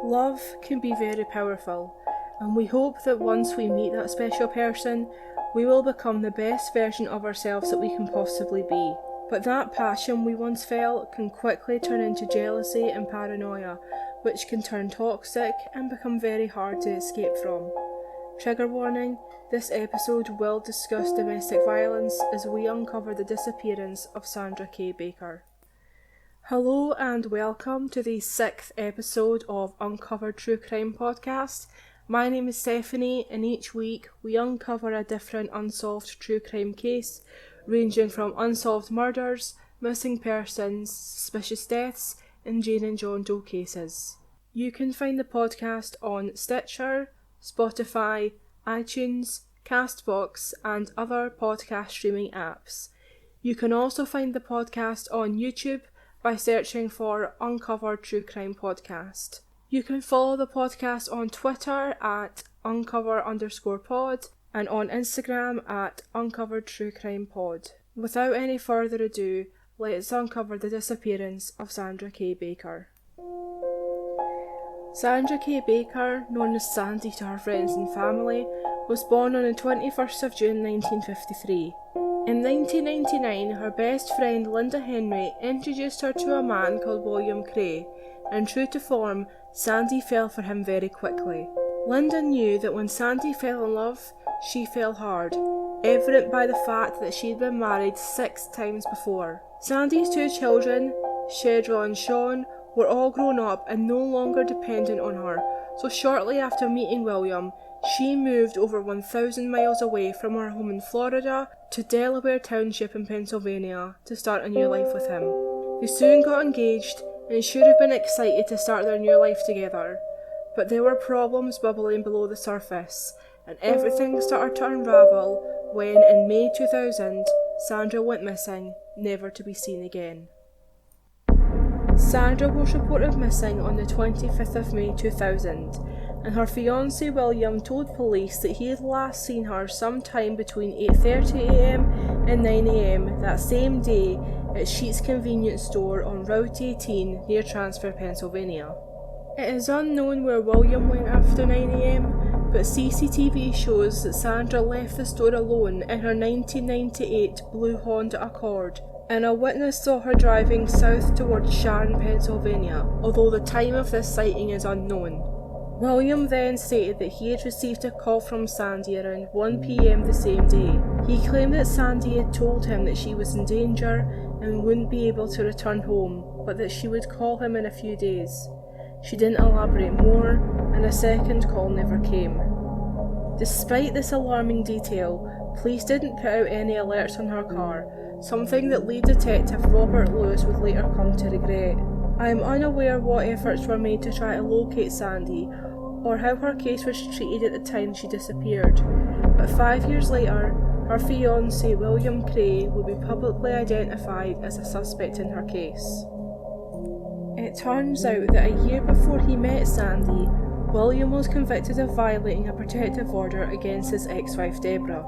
Love can be very powerful, and we hope that once we meet that special person, we will become the best version of ourselves that we can possibly be. But that passion we once felt can quickly turn into jealousy and paranoia, which can turn toxic and become very hard to escape from. Trigger warning, this episode will discuss domestic violence as we uncover the disappearance of Sandra Kay Baker. Hello and welcome to the 6th episode of Uncovered True Crime Podcast. My name is Stephanie, and each week we uncover a different unsolved true crime case, ranging from unsolved murders, missing persons, suspicious deaths, and Jane and John Doe cases. You can find the podcast on Stitcher, Spotify, iTunes, Castbox, and other podcast streaming apps. You can also find the podcast on YouTube by searching for Uncovered True Crime Podcast. You can follow the podcast on Twitter at uncover_pod and on Instagram at uncoveredtruecrimepod. Without any further ado, let's uncover the disappearance of Sandra Kay Baker. Sandra Kay Baker, known as Sandy to her friends and family, was born on the 21st of June 1953. In 1999, her best friend Linda Henry introduced her to a man called William Cray, and true to form, Sandy fell for him very quickly. Linda knew that when Sandy fell in love, she fell hard, evident by the fact that she'd been married 6 times before. Sandy's 2 children, Shedra and Sean, were all grown up and no longer dependent on her, so shortly after meeting William, she moved over 1,000 miles away from her home in Florida to Delaware Township in Pennsylvania to start a new life with him. They soon got engaged and should have been excited to start their new life together, but there were problems bubbling below the surface, and everything started to unravel when, in May 2000, Sandra went missing, never to be seen again. Sandra was reported missing on the 25th of May 2000, and her fiancé William told police that he had last seen her sometime between 8:30am and 9am that same day at Sheet's convenience store on Route 18 near Transfer, Pennsylvania. It is unknown where William went after 9am, but CCTV shows that Sandra left the store alone in her 1998 blue Honda Accord, and a witness saw her driving south towards Sharon, Pennsylvania, although the time of this sighting is unknown. William then stated that he had received a call from Sandy around 1pm the same day. He claimed that Sandy had told him that she was in danger and wouldn't be able to return home, but that she would call him in a few days. She didn't elaborate more, and a second call never came. Despite this alarming detail, police didn't put out any alerts on her car, something that lead detective Robert Lewis would later come to regret. I am unaware what efforts were made to try to locate Sandy, or how her case was treated at the time she disappeared, but 5 years later, her fiancé William Cray would be publicly identified as a suspect in her case. It turns out that a year before he met Sandy, William was convicted of violating a protective order against his ex-wife Deborah.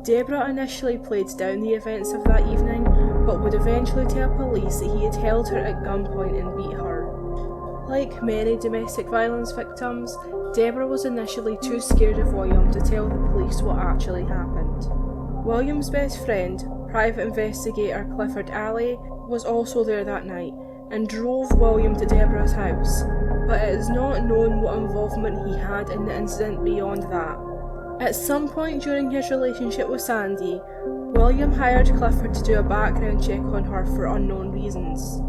Deborah initially played down the events of that evening, but would eventually tell police that he had held her at gunpoint and beat her. Like many domestic violence victims, Deborah was initially too scared of William to tell the police what actually happened. William's best friend, private investigator Clifford Alley, was also there that night and drove William to Deborah's house, but it is not known what involvement he had in the incident beyond that. At some point during his relationship with Sandy, William hired Clifford to do a background check on her for unknown reasons.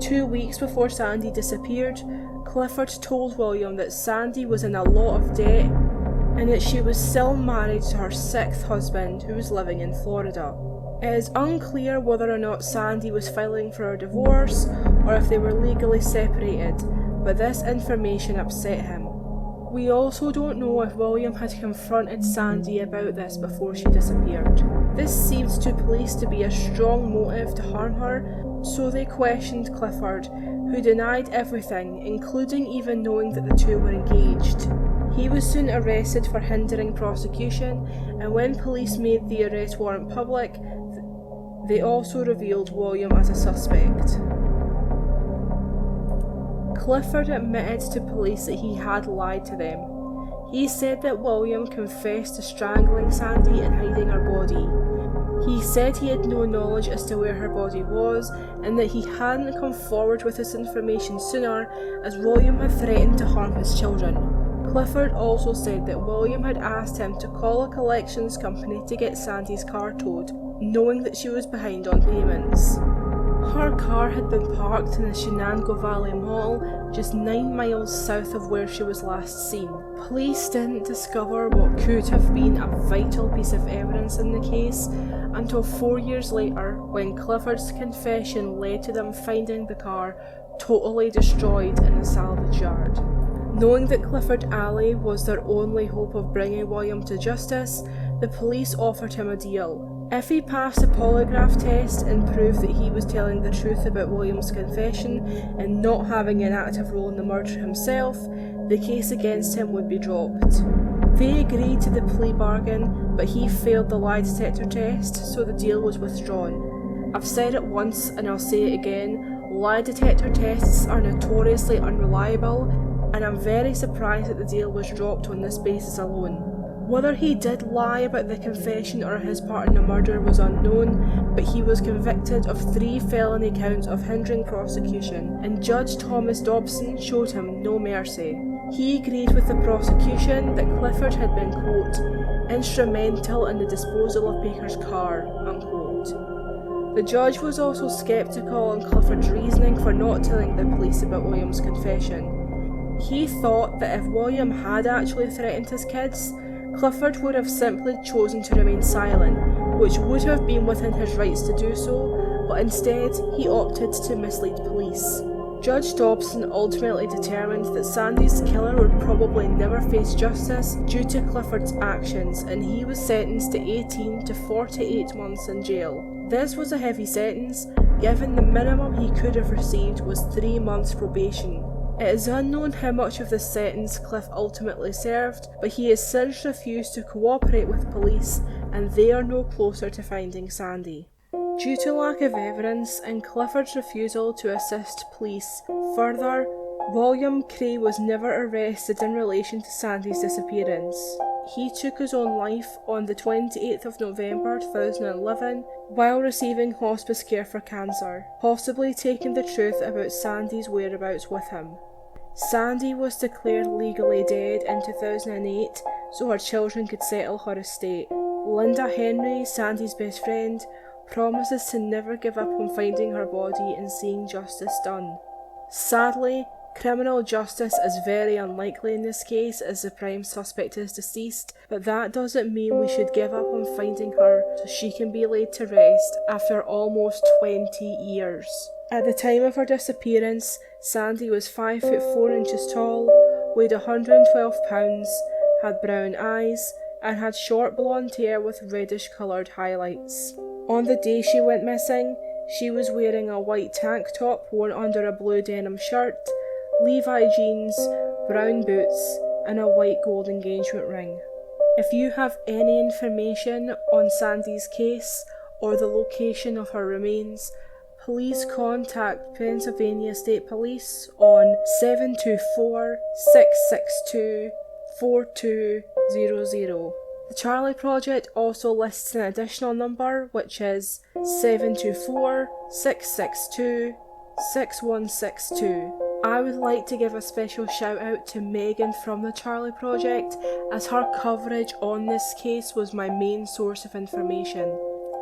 2 weeks before Sandy disappeared, Clifford told William that Sandy was in a lot of debt and that she was still married to her 6th husband who was living in Florida. It is unclear whether or not Sandy was filing for a divorce or if they were legally separated, but this information upset him. We also don't know if William had confronted Sandy about this before she disappeared. This seems to police to be a strong motive to harm her, so they questioned Clifford, who denied everything, including even knowing that the two were engaged. He was soon arrested for hindering prosecution, and when police made the arrest warrant public, they also revealed William as a suspect. Clifford admitted to police that he had lied to them. He said that William confessed to strangling Sandy and hiding her body. He said he had no knowledge as to where her body was, and that he hadn't come forward with this information sooner, as William had threatened to harm his children. Clifford also said that William had asked him to call a collections company to get Sandy's car towed, knowing that she was behind on payments. Her car had been parked in the Shenango Valley Mall, just 9 miles south of where she was last seen. Police didn't discover what could have been a vital piece of evidence in the case until 4 years later, when Clifford's confession led to them finding the car totally destroyed in a salvage yard. Knowing that Clifford Alley was their only hope of bringing William to justice, the police offered him a deal. If he passed a polygraph test and proved that he was telling the truth about William's confession and not having an active role in the murder himself, the case against him would be dropped. They agreed to the plea bargain, but he failed the lie detector test, so the deal was withdrawn. I've said it once and I'll say it again, lie detector tests are notoriously unreliable, and I'm very surprised that the deal was dropped on this basis alone. Whether he did lie about the confession or his part in the murder was unknown, but he was convicted of 3 felony counts of hindering prosecution, and Judge Thomas Dobson showed him no mercy. He agreed with the prosecution that Clifford had been, quote, instrumental in the disposal of Baker's car, unquote. The judge was also sceptical on Clifford's reasoning for not telling the police about William's confession. He thought that if William had actually threatened his kids, Clifford would have simply chosen to remain silent, which would have been within his rights to do so, but instead he opted to mislead police. Judge Dobson ultimately determined that Sandy's killer would probably never face justice due to Clifford's actions, and he was sentenced to 18 to 48 months in jail. This was a heavy sentence, given the minimum he could have received was 3 months probation. It is unknown how much of this sentence Cliff ultimately served, but he has since refused to cooperate with police, and they are no closer to finding Sandy. Due to lack of evidence and Clifford's refusal to assist police further, William Cray was never arrested in relation to Sandy's disappearance. He took his own life on the 28th of November 2011 while receiving hospice care for cancer, possibly taking the truth about Sandy's whereabouts with him. Sandy was declared legally dead in 2008 so her children could settle her estate. Linda Henry, Sandy's best friend, promises to never give up on finding her body and seeing justice done. Sadly, criminal justice is very unlikely in this case as the prime suspect is deceased, but that doesn't mean we should give up on finding her so she can be laid to rest after almost 20 years. At the time of her disappearance, Sandy was 5 foot 4 inches tall, weighed 112 pounds, had brown eyes, and had short blonde hair with reddish coloured highlights. On the day she went missing, she was wearing a white tank top worn under a blue denim shirt, Levi jeans, brown boots, and a white gold engagement ring. If you have any information on Sandy's case or the location of her remains, please contact Pennsylvania State Police on 724-662-4200. The Charlie Project also lists an additional number, which is 724-662-6162. I would like to give a special shout out to Megan from the Charlie Project, as her coverage on this case was my main source of information.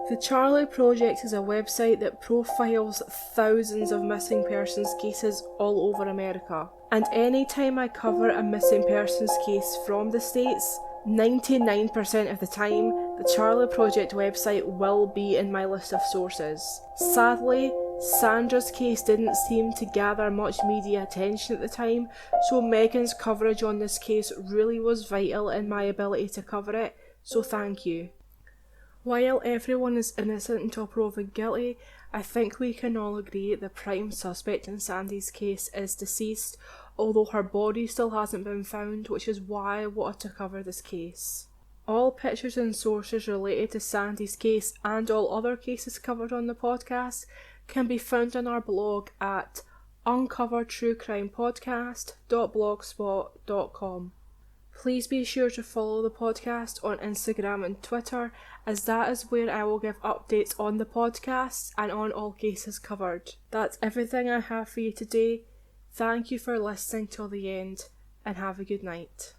The Charlie Project is a website that profiles thousands of missing persons cases all over America. And any time I cover a missing persons case from the States, 99% of the time, the Charlie Project website will be in my list of sources. Sadly, Sandra's case didn't seem to gather much media attention at the time, so Megan's coverage on this case really was vital in my ability to cover it, so thank you. While everyone is innocent until proven guilty, I think we can all agree the prime suspect in Sandy's case is deceased, although her body still hasn't been found, which is why I wanted to cover this case. All pictures and sources related to Sandy's case and all other cases covered on the podcast can be found on our blog at uncovertruecrimepodcast.blogspot.com. Please be sure to follow the podcast on Instagram and Twitter, as that is where I will give updates on the podcast and on all cases covered. That's everything I have for you today. Thank you for listening till the end, and have a good night.